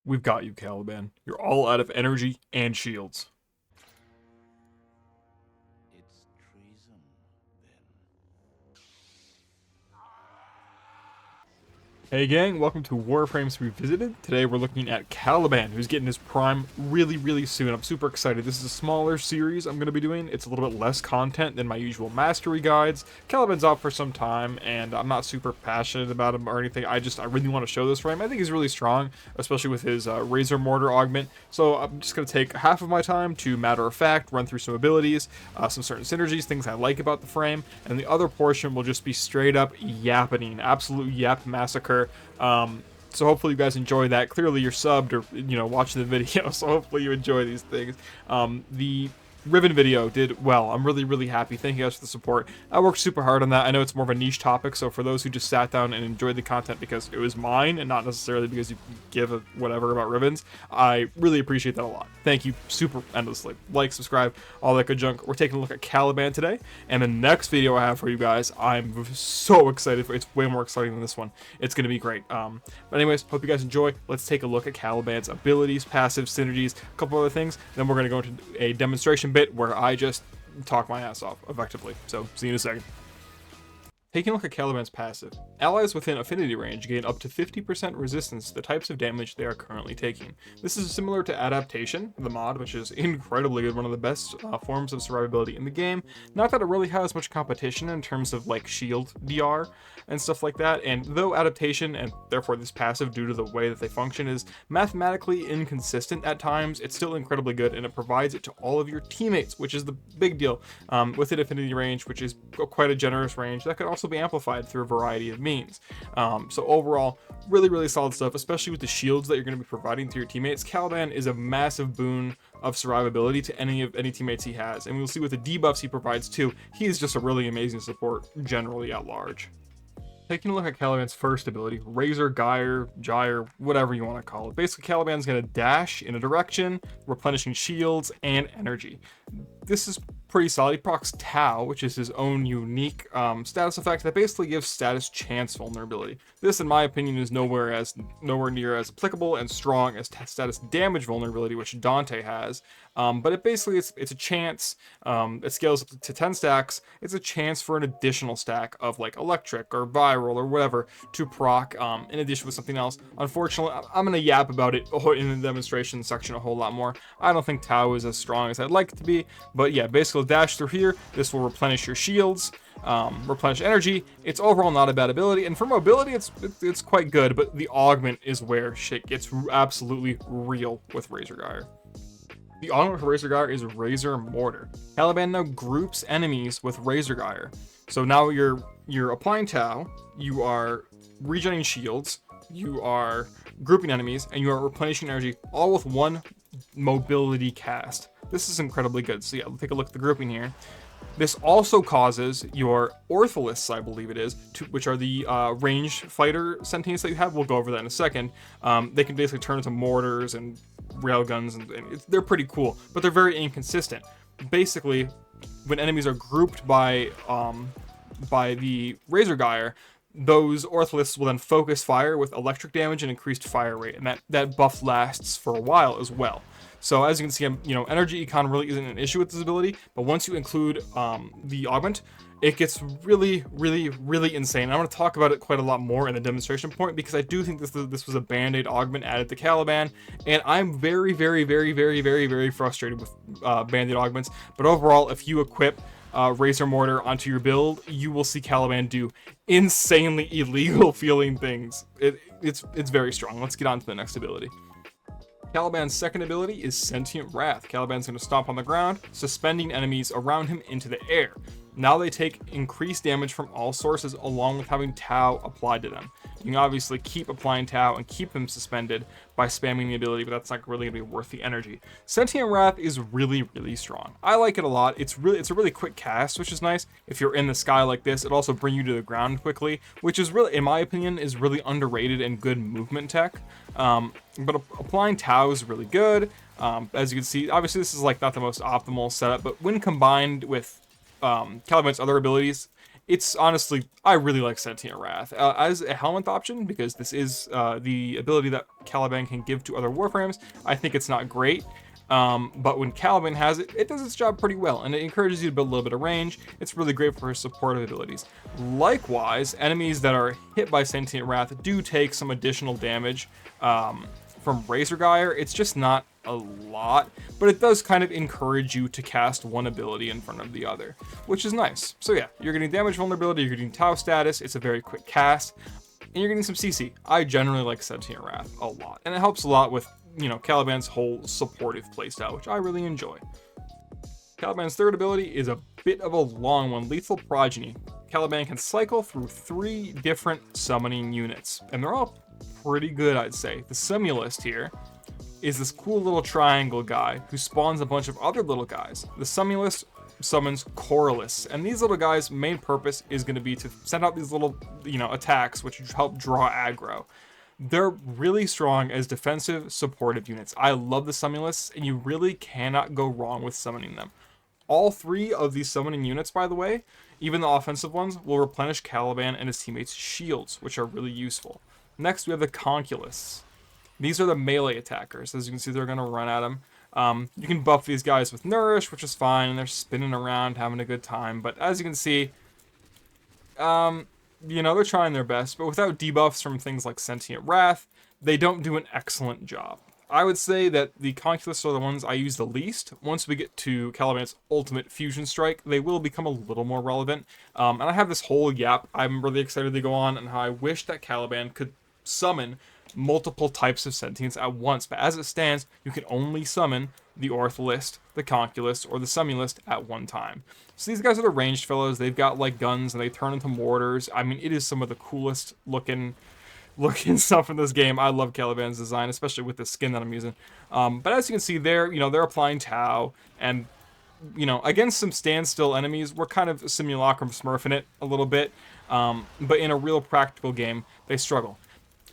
We've got you, Caliban. You're all out of energy and shields. It's treason, then. Hey gang, welcome to Warframes Revisited. Today we're looking at Caliban, who's getting his prime really soon. I'm super excited. This is a smaller series I'm going to be doing. It's a little bit less content than my usual mastery guides. Caliban's out for some time, and I'm not super passionate about him or anything. I really want to show this frame. I think he's really strong, especially with his Razor Mortar augment. So I'm just going to take half of my time to matter of fact, run through some abilities, some certain synergies, things I like about the frame, and the other portion will just be straight up yapping, absolute yap massacre. So hopefully you guys enjoy that. Clearly you're subbed or, watching the video, so hopefully you enjoy these things. The Ribbon video did well. I'm really happy. Thank you guys for the support. I worked super hard on that. I know it's more of a niche topic, so for those who just sat down and enjoyed the content because it was mine and not necessarily because you give a whatever about ribbons, I really appreciate that a lot. Thank you super endlessly. Like, subscribe, all that good junk. We're taking a look at Caliban today, and the next video I have for you guys, I'm so excited for. It's way more exciting than this one. It's going to be great. But anyways, hope you guys enjoy. Let's take a look at Caliban's abilities, passive synergies, a couple other things. Then we're going to go into a demonstration bit where I just talk my ass off effectively. So see you in a second. Taking a look at Caliban's passive, allies within affinity range gain up to 50% resistance to the types of damage they are currently taking. This is similar to Adaptation, the mod, which is incredibly good, one of the best forms of survivability in the game. Not that it really has much competition in terms of like shield DR and stuff like that, and though Adaptation, and therefore this passive due to the way that they function, is mathematically inconsistent at times, it's still incredibly good, and it provides it to all of your teammates, which is the big deal. Within affinity range, which is quite a generous range, that could also be amplified through a variety of means. So overall, really solid stuff, especially with the shields that you're going to be providing to your teammates. Caliban is a massive boon of survivability to any teammates he has, and we'll see with the debuffs he provides too. He is just a really amazing support generally at large. Taking a look at Caliban's first ability, Razor, Gyre, whatever you want to call it. Basically, Caliban's going to dash in a direction, replenishing shields and energy. This is pretty solid. He procs Tau, which is his own unique status effect that basically gives status chance vulnerability. This, in my opinion, is nowhere near as applicable and strong as status damage vulnerability, which Dante has. But it's a chance. It scales up to 10 stacks. It's a chance for an additional stack of like electric or viral or whatever to proc in addition with something else. Unfortunately, I'm gonna yap about it in the demonstration section a whole lot more. I don't think Tau is as strong as I'd like it to be, but yeah, basically dash through here. This will replenish your shields, replenish energy. It's overall not a bad ability, and for mobility, it's quite good. But the augment is where shit gets absolutely real with Razor Gyre. The augment for Razor Gyre is Razor Mortar. Caliban now groups enemies with Razor Gyre. So now you're applying Tau, you are regenerating shields, you are grouping enemies, and you are replenishing energy, all with one mobility cast. This is incredibly good. So yeah, let's take a look at the grouping here. This also causes your Ortholists, I believe it is, which are the ranged fighter sentients that you have. We'll go over that in a second. They can basically turn into mortars and railguns, and they're pretty cool, but they're very inconsistent. Basically, when enemies are grouped by the Razor Gyre, those Ortholists will then focus fire with electric damage and increased fire rate, and that buff lasts for a while as well. So as you can see, energy econ really isn't an issue with this ability, but once you include the augment, it gets really insane. I'm going to talk about it quite a lot more in the demonstration point because I do think this was a band-aid augment added to Caliban, and I'm very frustrated with band-aid augments. But overall, if you equip Razor Mortar onto your build, you will see Caliban do insanely illegal feeling things. It's very strong. Let's get on to the next ability. Caliban's second ability is Sentient Wrath. Caliban's going to stomp on the ground, suspending enemies around him into the air. Now they take increased damage from all sources along with having Tau applied to them. You can obviously keep applying Tau and keep them suspended by spamming the ability, but that's not really going to be worth the energy. Sentient Wrath is really strong. I like it a lot. It's a really quick cast, which is nice. If you're in the sky like this, it also brings you to the ground quickly, which is really, in my opinion, is really underrated and good movement tech. But applying Tau is really good. As you can see, obviously this is like not the most optimal setup, but when combined with Caliban's other abilities, it's honestly, I really like Sentient Wrath as a helmet option, because this is the ability that Caliban can give to other Warframes. I think it's not great. But when Caliban has it, it does its job pretty well, and it encourages you to build a little bit of range. It's really great for supportive abilities. Likewise, enemies that are hit by Sentient Wrath do take some additional damage from Razor Gyre. It's just not a lot, but it does kind of encourage you to cast one ability in front of the other, which is nice. So yeah, you're getting damage vulnerability, you're getting Tau status, it's a very quick cast, and you're getting some CC. I generally like Sentient Wrath a lot, and it helps a lot with, you know, Caliban's whole supportive playstyle, which I really enjoy. Caliban's third ability is a bit of a long one, Lethal Progeny. Caliban can cycle through 3 different summoning units, and they're all pretty good, I'd say. The Simulist here is this cool little triangle guy who spawns a bunch of other little guys. The Simulist summons Coralists, and these little guys' main purpose is going to be to send out these little, you know, attacks which help draw aggro. They're really strong as defensive, supportive units. I love the Simulists, and you really cannot go wrong with summoning them. All 3 of these summoning units, by the way, even the offensive ones, will replenish Caliban and his teammates' shields, which are really useful. Next, we have the Conculists. These are the melee attackers. As you can see, they're going to run at them. You can buff these guys with Nourish, which is fine, and they're spinning around, having a good time. But as you can see, you know, they're trying their best, but without debuffs from things like Sentient Wrath, they don't do an excellent job. I would say that the Conculists are the ones I use the least. Once we get to Caliban's ultimate Fusion Strike, they will become a little more relevant. And I have this whole yap I'm really excited to go on, and how I wish that Caliban could summon multiple types of sentients at once, but as it stands, you can only summon the Ortholist, the Conculist, or the Simulist at one time. So these guys are the ranged fellows. They've got like guns, and they turn into mortars. I mean, it is some of the coolest looking stuff in this game. I love Caliban's design, especially with the skin that I'm using. But as you can see there, you know, they're applying Tau, and you know, against some standstill enemies, we're kind of Simulacrum smurfing it a little bit. But in a real practical game, they struggle.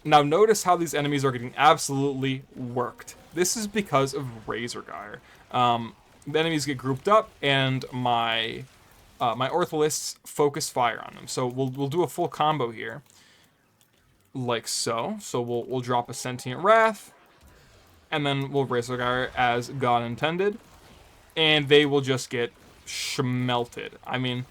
Now notice how these enemies are getting absolutely worked. This is because of Razor Gyre. The enemies get grouped up, and my Ortholists focus fire on them. So we'll do a full combo here, like so. So we'll drop a Sentient Wrath, and then we'll Razor Gyre as God intended, and they will just get schmelted. I mean,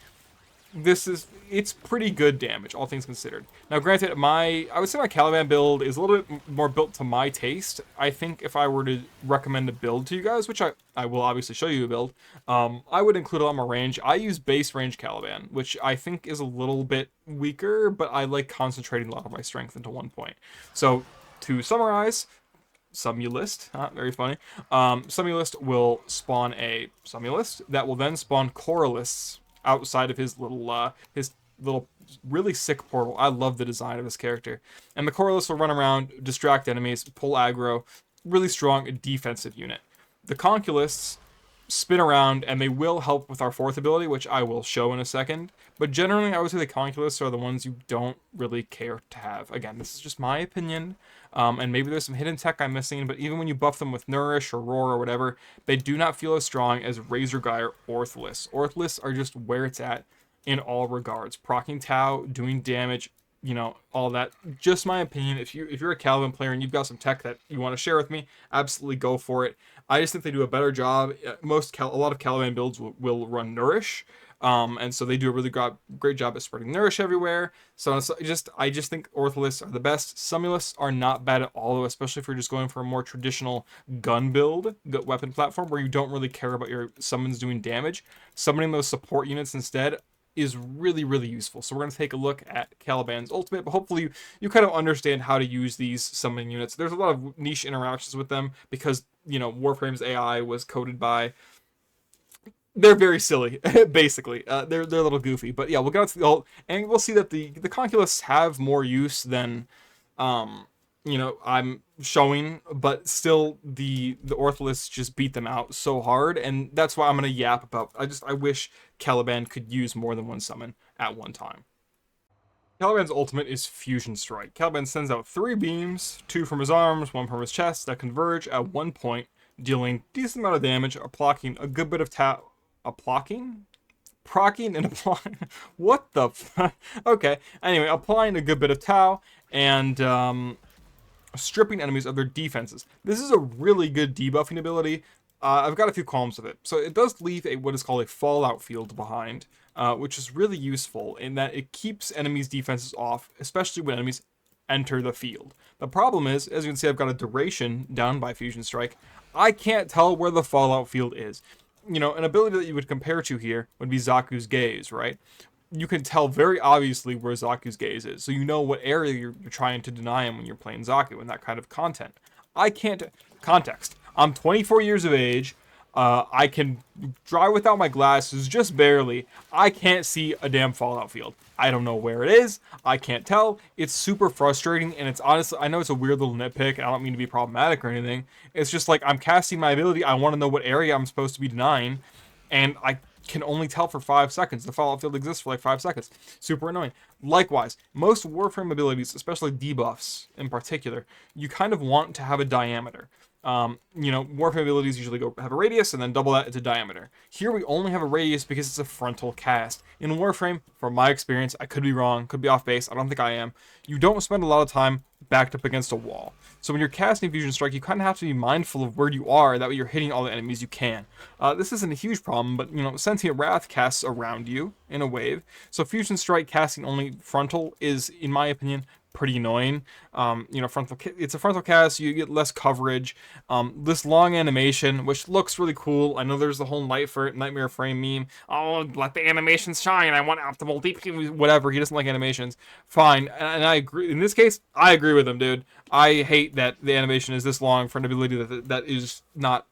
it's pretty good damage, all things considered. Now, granted, I would say my Caliban build is a little bit more built to my taste. I think if I were to recommend a build to you guys, which I will obviously show you a build, I would include a lot more range. I use base range Caliban, which I think is a little bit weaker, but I like concentrating a lot of my strength into one point. So, to summarize, Simulist, very funny. Simulist will spawn a Simulist that will then spawn Coralists outside of his little really sick portal. I love the design of this character. And the Coralists will run around, distract enemies, pull aggro, really strong defensive unit. The Conculists spin around, and they will help with our 4th ability, which I will show in a second. But generally, I would say the Conculists are the ones you don't really care to have. Again, this is just my opinion, and maybe there's some hidden tech I'm missing, but even when you buff them with Nourish or Roar or whatever, they do not feel as strong as Razor Gyre Ortholists. Ortholists are just where it's at in all regards. Proccing Tau, doing damage, you know, all that. Just my opinion. If you're a Caliban player and you've got some tech that you want to share with me, absolutely go for it. I just think they do a better job. A lot of Caliban builds will run Nourish, and so they do a really great job at spreading Nourish everywhere. So I just think Ortholists are the best. Simulists are not bad at all, especially if you're just going for a more traditional gun build, weapon platform, where you don't really care about your summons doing damage. Summoning those support units instead is really, really useful. So we're going to take a look at Caliban's ultimate, but hopefully you kind of understand how to use these summoning units. There's a lot of niche interactions with them because, you know, Warframe's AI was coded by... They're very silly, basically. They're a little goofy. But yeah, we'll get to the ult, and we'll see that the Conculists have more use than... you know, I'm showing, but still the Ortholists just beat them out so hard, and that's why I'm gonna yap about. I wish Caliban could use more than one summon at one time. Caliban's ultimate is Fusion Strike. Caliban sends out 3 beams, 2 from his arms, 1 from his chest, that converge at one point, dealing decent amount of damage, blocking a good bit of Procking and applying. What the? Okay. Anyway, applying a good bit of Tau and stripping enemies of their defenses. This is a really good debuffing ability. I've got a few columns with it. So it does leave what is called a fallout field behind, which is really useful in that it keeps enemies' defenses off, especially when enemies enter the field. The problem is, as you can see, I've got a duration down by Fusion Strike. I can't tell where the fallout field is. You know, an ability that you would compare to here would be Zaku's Gaze, right? You can tell very obviously where Zaku's Gaze is, so you know what area you're trying to deny him when you're playing Zaku and that kind of content. I can't... Context. I'm 24 years of age. I can drive without my glasses, just barely. I can't see a damn fallout field. I don't know where it is. I can't tell. It's super frustrating, and it's honestly... I know it's a weird little nitpick. I don't mean to be problematic or anything. It's just like, I'm casting my ability. I want to know what area I'm supposed to be denying, and I can only tell for 5 seconds. The fallout field exists for like 5 seconds. Super annoying. Likewise, most Warframe abilities, especially debuffs in particular, you kind of want to have a diameter. You know, Warframe abilities usually have a radius and then double that into diameter. Here we only have a radius because it's a frontal cast. In Warframe, from my experience, I could be wrong, could be off base, I don't think I am, you don't spend a lot of time backed up against a wall. So when you're casting Fusion Strike, you kind of have to be mindful of where you are, that way you're hitting all the enemies you can. This isn't a huge problem, but, you know, Sentient Wrath casts around you in a wave, so Fusion Strike casting only frontal is, in my opinion, pretty annoying. You know, it's a frontal cast, you get less coverage. This long animation, which looks really cool. I know there's the whole Nightmare Frame meme. Oh, let the animations shine. I want optimal DP. Whatever. He doesn't like animations. Fine. And I agree. In this case, I agree with him, dude. I hate that the animation is this long for an ability that is not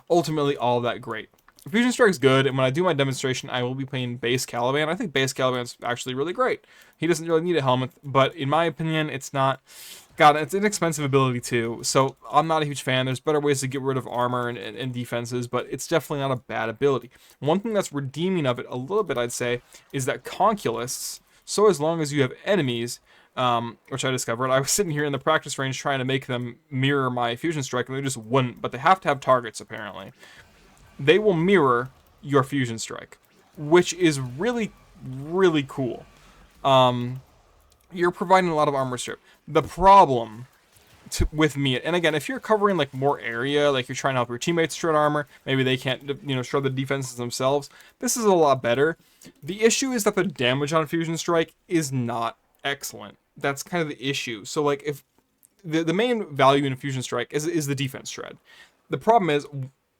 ultimately all that great. Fusion Strike's good, and when I do my demonstration, I will be playing base Caliban. I think base Caliban's actually really great. He doesn't really need a helmet, but in my opinion, it's not... God, it's an expensive ability too, so I'm not a huge fan. There's better ways to get rid of armor and defenses, but it's definitely not a bad ability. One thing that's redeeming of it a little bit, I'd say, is that Conculists, so as long as you have enemies, which I discovered, I was sitting here in the practice range trying to make them mirror my Fusion Strike, and they just wouldn't, but they have to have targets, apparently. They will mirror your Fusion Strike, which is really, really cool. You're providing a lot of armor strip. The problem with me, and again, if you're covering like more area, like you're trying to help your teammates shred armor, maybe they can't, you know, shred the defenses themselves, this is a lot better. The issue is that the damage on Fusion Strike is not excellent. That's kind of the issue. So like, if the main value in Fusion Strike is the defense shred. The problem is,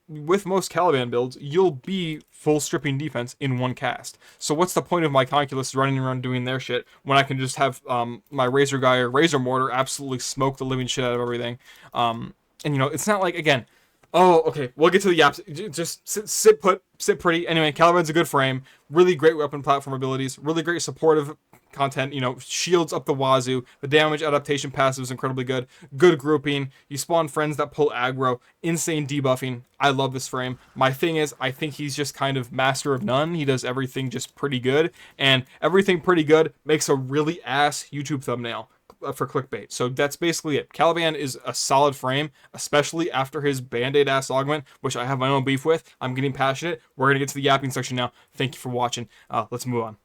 with most Caliban builds, you'll be full stripping defense in one cast. So what's the point of my Conculists running around doing their shit when I can just have my Razor Guy or Razor Mortar absolutely smoke the living shit out of everything? And you know, it's not like, again, oh, okay, we'll get to the yaps. Just sit put, sit pretty. Anyway, Caliban's a good frame. Really great weapon platform abilities. Really great supportive content, you know, shields up the wazoo. The damage adaptation passive is incredibly good. Good grouping. You spawn friends that pull aggro. Insane debuffing. I love this frame. My thing is, I think he's just kind of master of none. He does everything just pretty good. And everything pretty good makes a really ass YouTube thumbnail for clickbait. So that's basically it. Caliban is a solid frame, especially after his Band-Aid ass augment, which I have my own beef with. I'm getting passionate. We're going to get to the yapping section now. Thank you for watching. Let's move on.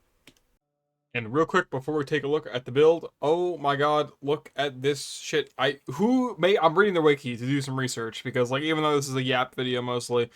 And real quick, before we take a look at the build, oh my god, look at this shit. I'm reading their wiki to do some research, because, like, even though this is a yap video mostly,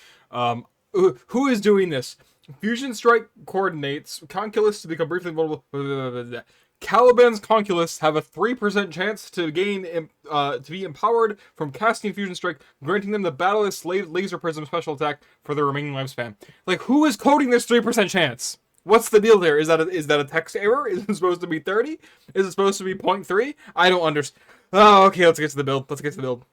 who is doing this? Fusion Strike coordinates Conculists to become briefly vulnerable. Caliban's Conculists have a 3% chance to gain, to be empowered from casting Fusion Strike, granting them the Battleless Laser Prism special attack for their remaining lifespan. Like, who is coding this 3% chance? What's the deal there? Is that a text error? Is it supposed to be 30? Is it supposed to be 0.3? I don't understand. Oh, okay, let's get to the build.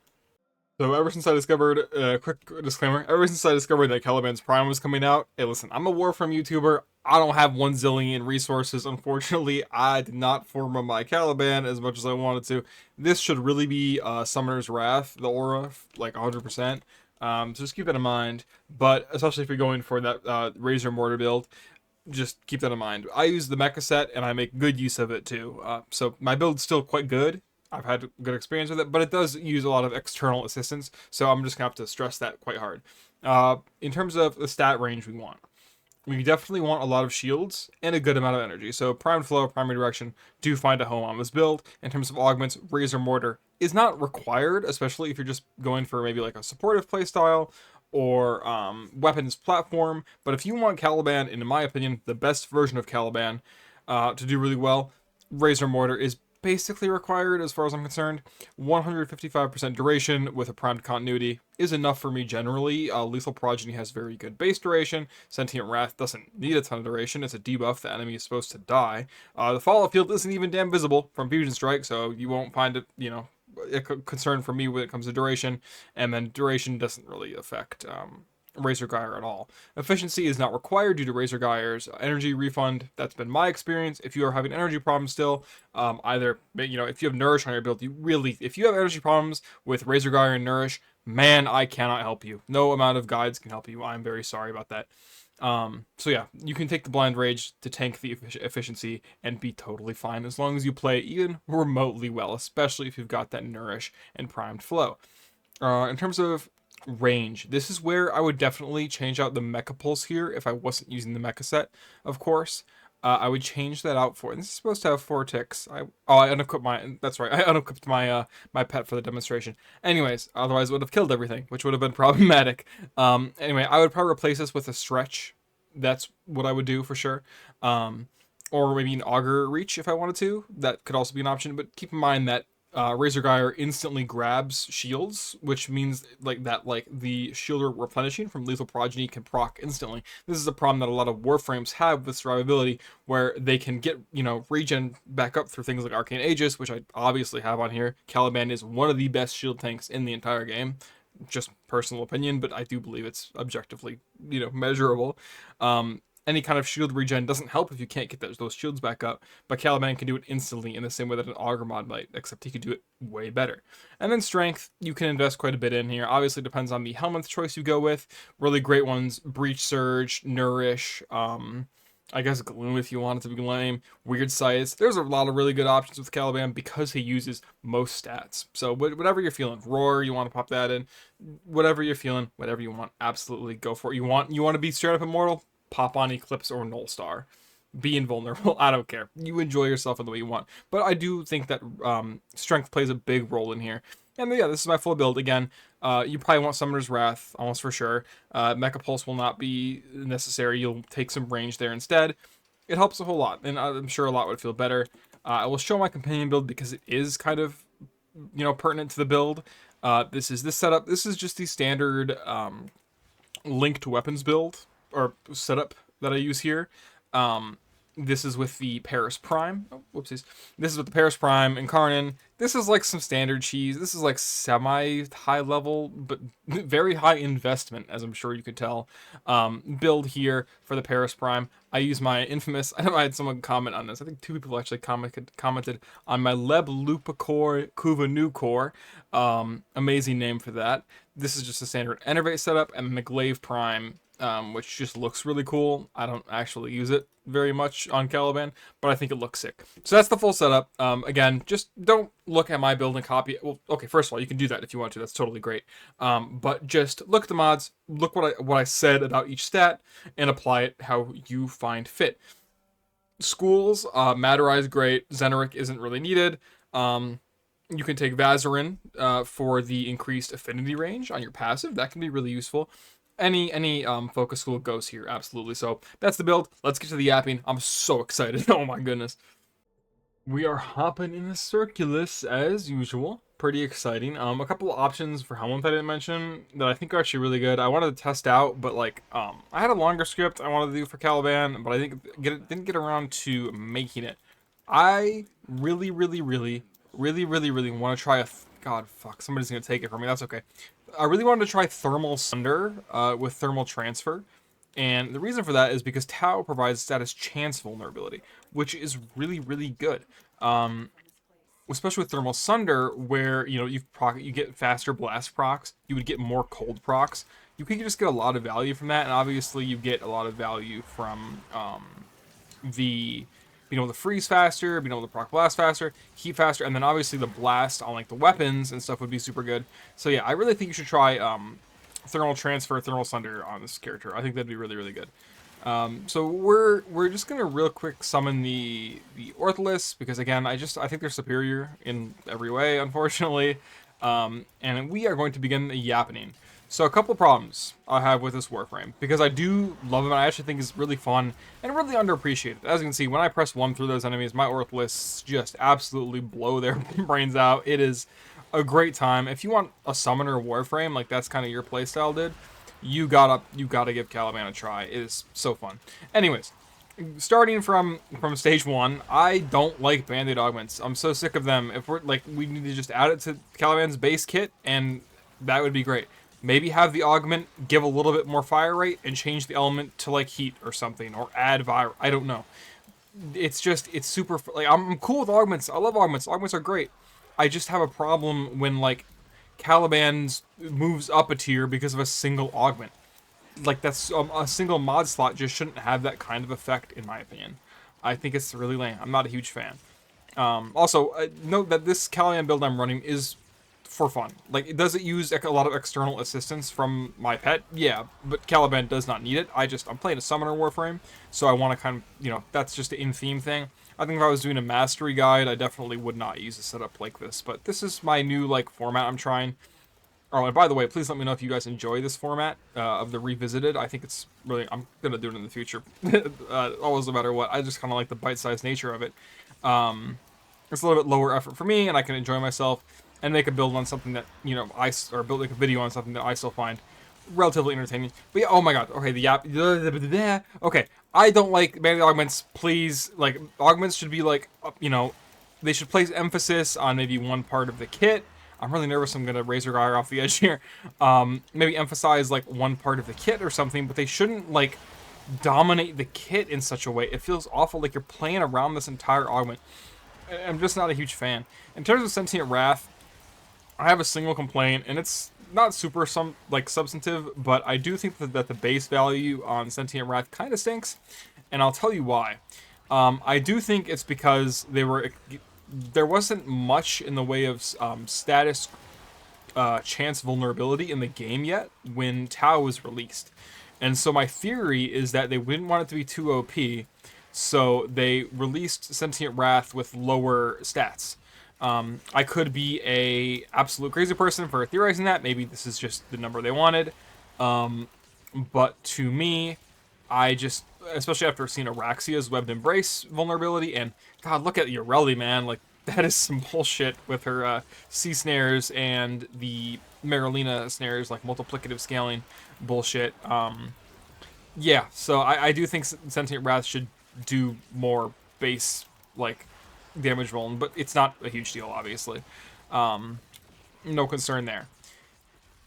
So ever since I discovered, quick disclaimer, ever since I discovered that Caliban's Prime was coming out, hey listen, I'm a Warframe YouTuber, I don't have 1 zillion resources, unfortunately. I did not form my Caliban as much as I wanted to. This should really be Summoner's Wrath, the aura, like 100%. So just keep that in mind, but especially if you're going for that Razor Mortar build, just keep that in mind. I use the mecha set, and I make good use of it too. So my build's still quite good. I've had good experience with it, but it does use a lot of external assistance, so I'm just gonna have to stress that quite hard. In terms of the stat range we want, We definitely want a lot of shields and a good amount of energy. So primed flow, primary direction do find a home on this build. In terms of augments, razor mortar is not required, especially if you're just going for maybe like a supportive playstyle or weapons platform. But if you want Caliban, in my opinion, the best version of Caliban to do really well, razor mortar is basically required as far as I'm concerned. 155% duration with a primed continuity is enough for me generally. Lethal Progeny has very good base duration. Sentient Wrath doesn't need a ton of duration. It's a debuff. The enemy is supposed to die. The Fallout field isn't even damn visible from Fusion Strike, so you won't find it, a concern for me when it comes to duration. And then duration doesn't really affect Razor Gyre at all. Efficiency is not required due to Razor Gyre's energy refund. That's been my experience. If you are having energy problems still, either, if you have Nourish on your build, if you have energy problems with Razor Gyre and Nourish, man, I cannot help you. No amount of guides can help you. I'm very sorry about that. So yeah, you can take the Blind Rage to tank the efficiency and be totally fine as long as you play even remotely well, especially if you've got that Nourish and Primed Flow. In terms of range, this is where I would definitely change out the Mecha Pulse here if I wasn't using the Mecha set, of course. I would change that out for, and this is supposed to have 4 ticks. I unequipped that's right, I unequipped my my pet for the demonstration. Anyways, otherwise it would have killed everything, which would have been problematic. Anyway, I would probably replace this with a Stretch. That's what I would do for sure. Or maybe an Augur Reach if I wanted to. That could also be an option, but keep in mind that Razor Gyre instantly grabs shields, which means like the shielder replenishing from Lethal Progeny can proc instantly. This is a problem that a lot of Warframes have with survivability, where they can get, regen back up through things like Arcane Aegis, which I obviously have on here. Caliban is one of the best shield tanks in the entire game. Just personal opinion, but I do believe it's objectively, measurable. Any kind of shield regen doesn't help if you can't get those shields back up, but Caliban can do it instantly in the same way that an Augur mod might, except he could do it way better. And then strength, you can invest quite a bit in here. Obviously depends on the helmet choice you go with. Really great ones, Breach Surge, Nourish, I guess Gloom if you want it to be lame, Weird Sights. There's a lot of really good options with Caliban because he uses most stats. So whatever you're feeling, Roar, you want to pop that in, whatever you're feeling, whatever you want, absolutely go for it. You want to be straight up immortal? Pop on Eclipse or Null Star. Be invulnerable. I don't care. You enjoy yourself in the way you want. But I do think that strength plays a big role in here. And yeah, this is my full build. Again, you probably want Summoner's Wrath, almost for sure. Mecha Pulse will not be necessary. You'll take some range there instead. It helps a whole lot, and I'm sure a lot would feel better. I will show my companion build because it is kind of, pertinent to the build. This setup. This is just the standard linked weapons build or setup that I use here. This is with the Paris Prime. Oh, whoopsies. This is with the Paris Prime Incarnon. This is like some standard cheese. This is like semi-high level, but very high investment, as I'm sure you could tell. Build here for the Paris Prime. I use my infamous, I know I had someone comment on this. I think 2 people actually commented on my Leb Lupacore Kuva Nu Core. Amazing name for that. This is just a standard Enervate setup, and the Glaive Prime, which just looks really cool. I don't actually use it very much on Caliban, but I think it looks sick. So that's the full setup. Again, just don't look at my build and copy it. Well, okay, first of all, you can do that if you want to. That's totally great. But just look at the mods, look what I said about each stat, and apply it how you find fit. Schools, Madurai is great. Xeneric isn't really needed. You can take Vazarin for the increased affinity range on your passive. That can be really useful. Any focus school goes here, absolutely. So that's the build. Let's get to the yapping. I'm so excited. Oh my goodness. We are hopping in the Circulus as usual. Pretty exciting. A couple of options for helmet that I didn't mention that I think are actually really good. I wanted to test out, but like I had a longer script I wanted to do for Caliban, but I didn't get around to making it. I really want to try God, fuck, somebody's gonna take it from me. That's okay. I really wanted to try Thermal Sunder with Thermal Transfer. And the reason for that is because Tau provides status chance vulnerability, which is really good. Especially with Thermal Sunder, where you get faster blast procs, you would get more cold procs. You could just get a lot of value from that, and obviously you get a lot of value from being able to freeze faster, being able to proc blast faster, heat faster, and then obviously the blast on like the weapons and stuff would be super good. So yeah, I really think you should try Thermal Transfer, Thermal Sunder on this character. I think that'd be really good. So we're just gonna real quick summon the Ortholis because again I think they're superior in every way, unfortunately. And we are going to begin the Yapping. So a couple problems I have with this Warframe because I do love him and I actually think he's really fun and really underappreciated. As you can see, when I press 1 through those enemies, my Ortholis just absolutely blow their brains out. It is a great time. If you want a summoner Warframe, like that's kind of your playstyle, dude, you gotta give Caliban a try. It is so fun. Anyways, starting from stage 1, I don't like Band-Aid augments. I'm so sick of them. If we're like, we need to just add it to Caliban's base kit, and that would be great. Maybe have the augment give a little bit more fire rate and change the element to like heat or something, or add fire. I don't know. It's super like I'm cool with augments. I love augments. Augments are great. I just have a problem when like Caliban's moves up a tier because of a single augment. Like that's a single mod slot just shouldn't have that kind of effect in my opinion. I think it's really lame. I'm not a huge fan. Also, note that this Caliban build I'm running is for fun. Like, does it use a lot of external assistance from my pet? Yeah, but Caliban does not need it. I'm playing a summoner Warframe, so I want to kind of, that's just an in-theme thing. I think if I was doing a mastery guide, I definitely would not use a setup like this, but this is my new, like, format I'm trying. Oh, and by the way, please let me know if you guys enjoy this format of the Revisited. I think it's really, I'm going to do it in the future. Always no matter what. I just kind of like the bite-sized nature of it. It's a little bit lower effort for me, and I can enjoy myself and make a build on something that, or build like a video on something that I still find relatively entertaining. But yeah, oh my god, okay, the yap, okay, I don't like bandit augments, please, like, augments should be like, they should place emphasis on maybe one part of the kit. I'm really nervous I'm gonna razor guy off the edge here. Maybe emphasize, like, one part of the kit or something, but they shouldn't, like, dominate the kit in such a way. It feels awful, like you're playing around this entire augment. I'm just not a huge fan. In terms of Sentient Wrath, I have a single complaint, and it's not super substantive, but I do think that the base value on Sentient Wrath kind of stinks, and I'll tell you why. I do think it's because there wasn't much in the way of status chance vulnerability in the game yet when Tau was released. And so my theory is that they didn't want it to be too OP, so they released Sentient Wrath with lower stats. I could be a absolute crazy person for theorizing that. Maybe this is just the number they wanted. But to me, especially after seeing Araxia's Webbed Embrace vulnerability, and God, look at Yoreli, man. Like, that is some bullshit with her C snares and the Marilena snares, like multiplicative scaling bullshit. Yeah, so I do think Sentient Wrath should do more base, like, damage rolling, but it's not a huge deal, obviously. No concern there.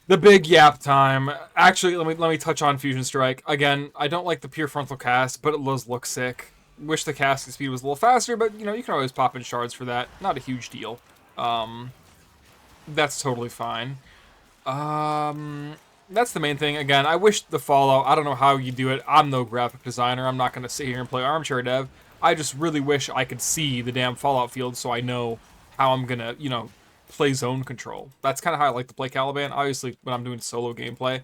The big yap time. Actually, let me touch on Fusion Strike. Again, I don't like the pure frontal cast, but it does look sick. Wish the casting speed was a little faster, but, you can always pop in shards for that. Not a huge deal. That's totally fine. That's the main thing. Again, I wish the Fallout, I don't know how you do it. I'm no graphic designer. I'm not going to sit here and play armchair dev. I just really wish I could see the damn Fallout field so I know how I'm going to, play zone control. That's kind of how I like to play Caliban. Obviously, when I'm doing solo gameplay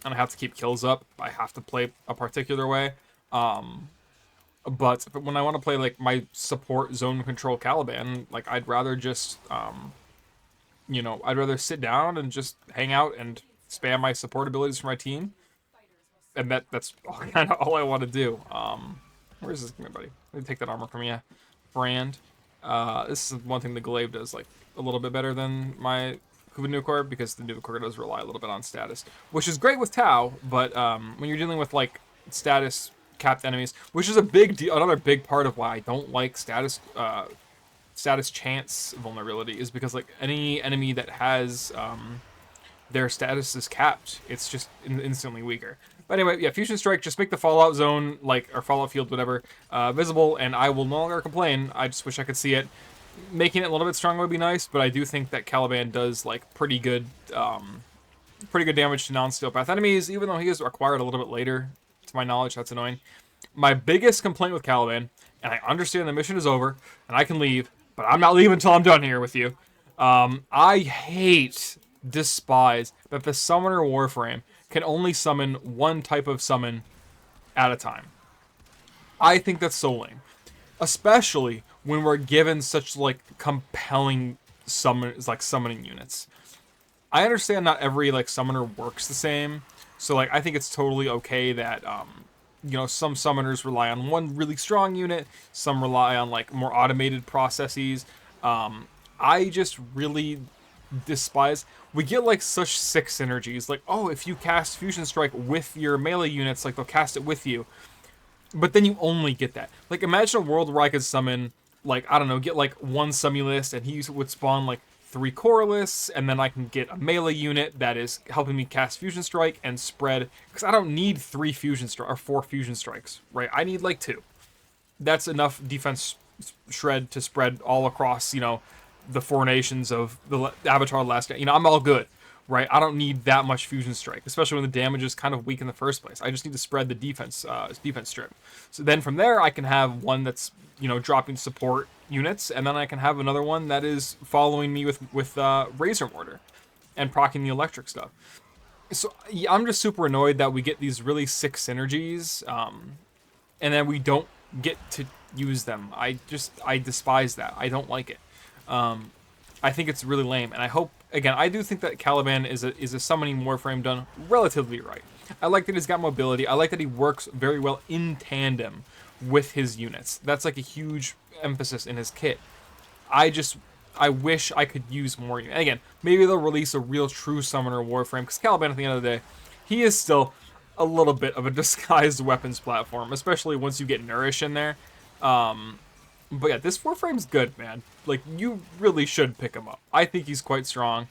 and I have to keep kills up, I have to play a particular way. But when I want to play, like, my support zone control Caliban, like, I'd rather just, I'd rather sit down and just hang out and spam my support abilities for my team. And that's kind of all I want to do. Where's this? Come here, buddy. Let me take that armor from you. Brand. This is one thing the Glaive does, like, a little bit better than my Nucor, because the Nucor does rely a little bit on status, which is great with Tau, but when you're dealing with, like, status capped enemies, which is a big deal, another big part of why I don't like status chance vulnerability, is because, like, any enemy that has their status is capped, it's just instantly weaker. But anyway, yeah, Fusion Strike, just make the Fallout zone, like, or Fallout field, whatever, visible, and I will no longer complain. I just wish I could see it. Making it a little bit stronger would be nice, but I do think that Caliban does, like, pretty good damage to non-Steel Path enemies, even though he is acquired a little bit later. To my knowledge, that's annoying. My biggest complaint with Caliban, and I understand the mission is over, and I can leave, but I'm not leaving until I'm done here with you. I despise that the Summoner Warframe can only summon one type of summon at a time. I think that's so lame, especially when we're given such like compelling summoning units. I understand not every like summoner works the same, so like I think it's totally okay that some summoners rely on one really strong unit, some rely on like more automated processes. I just really despise. We get like such sick synergies, like oh, if you cast Fusion Strike with your melee units, like they'll cast it with you. But then you only get that. Like, imagine a world where I could summon, like, I don't know, get like one Sumulist, and he would spawn like 3 Coralists, and then I can get a melee unit that is helping me cast Fusion Strike and spread. Because I don't need 3 Fusion Strike or 4 Fusion Strikes, right? I need like 2. That's enough defense shred to spread all across, the 4 nations of the Avatar Last. I'm all good, right? I don't need that much Fusion Strike, especially when the damage is kind of weak in the first place. I just need to spread the defense strip. So then from there, I can have one that's dropping support units, and then I can have another one that is following me with Razor Mortar and proccing the electric stuff. So yeah, I'm just super annoyed that we get these really sick synergies, and then we don't get to use them. I despise that. I don't like it. I think it's really lame, and I hope, again, I do think that Caliban is a summoning Warframe done relatively right. I like that he's got mobility. I like that he works very well in tandem with his units. That's like a huge emphasis in his kit. I wish I could use more. Again, maybe they'll release a real true summoner Warframe, because Caliban, at the end of the day, he is still a little bit of a disguised weapons platform, especially once you get Nourish in there. But yeah, this Warframe's good, man. Like, you really should pick him up. I think he's quite strong.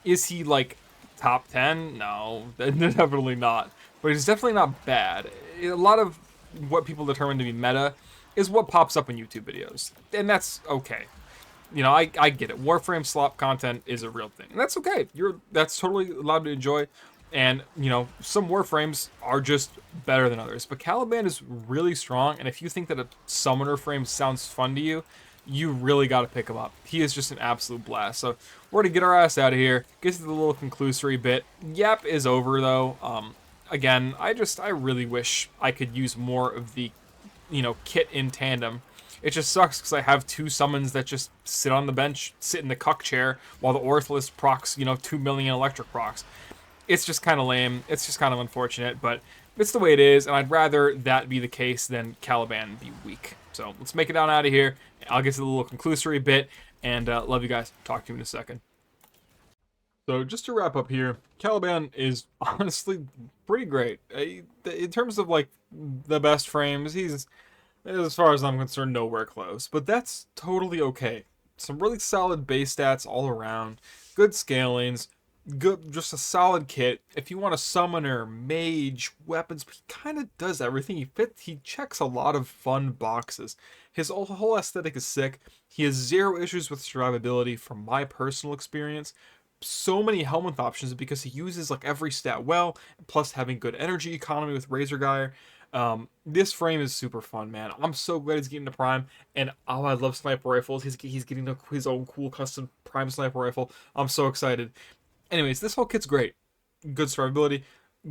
Is he, like, top 10? No, definitely not. But he's definitely not bad. A lot of what people determine to be meta is what pops up in YouTube videos. And that's okay. I get it. Warframe slop content is a real thing. And that's okay. That's totally allowed to enjoy. And, some Warframes are just better than others. But Caliban is really strong, and if you think that a summoner frame sounds fun to you, you really got to pick him up. He is just an absolute blast. So we're going to get our ass out of here, get to the little conclusory bit. Yap is over, though. Again, I really wish I could use more of the, kit in tandem. It just sucks because I have 2 summons that just sit on the bench, sit in the cuck chair, while the Orthless procs, 2 million electric procs. It's just kind of lame. It's just kind of unfortunate, but it's the way it is, and I'd rather that be the case than Caliban be weak. So let's make it on out of here. I'll get to the little conclusory bit, and love you guys. Talk to you in a second. So just to wrap up here, Caliban is honestly pretty great. In terms of like the best frames, he's, as far as I'm concerned, nowhere close. But that's totally okay. Some really solid base stats all around, good scalings, good, just a solid kit. If you want a summoner, mage, weapons, he kind of does everything. He checks a lot of fun boxes. His whole aesthetic is sick. He has 0 issues with survivability from my personal experience. So many helmet options because he uses like every stat well, plus having good energy economy with Razor Gyre. This frame is super fun, man. I'm so glad he's getting the Prime, and oh, I love sniper rifles. He's getting his own cool custom Prime sniper rifle. I'm so excited. Anyways, this whole kit's great. Good survivability,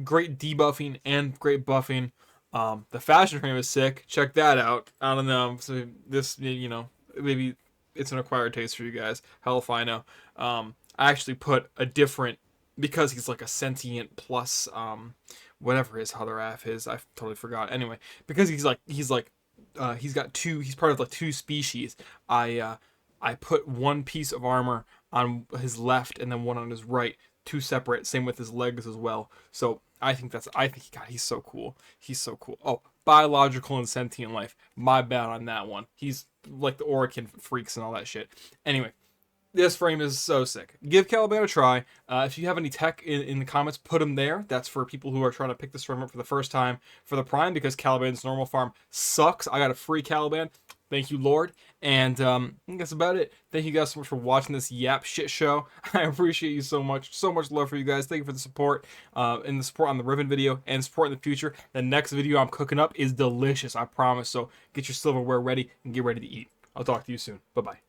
great debuffing, and great buffing. The fashion frame is sick. Check that out. I don't know. So this, maybe it's an acquired taste for you guys. Hell if I know. I actually put a different, because he's like a sentient plus, whatever his other half is. I totally forgot. Anyway, because he's got 2. He's part of like 2 species. I put 1 piece of armor on his left and then 1 on his right, 2 separate. Same with his legs as well. So God, he's so cool. He's so cool. Oh, biological and sentient life. My bad on that one. He's like the Orican freaks and all that shit. Anyway, this frame is so sick. Give Caliban a try. If you have any tech in the comments, put them there. That's for people who are trying to pick this frame up for the first time for the Prime, because Caliban's normal farm sucks. I got a free Caliban. Thank you, Lord. And I think that's about it. Thank you guys so much for watching this Yap shit show. I appreciate you so much. So much love for you guys. Thank you for the support and the support on the Riven video and support in the future. The next video I'm cooking up is delicious, I promise. So get your silverware ready and get ready to eat. I'll talk to you soon. Bye-bye.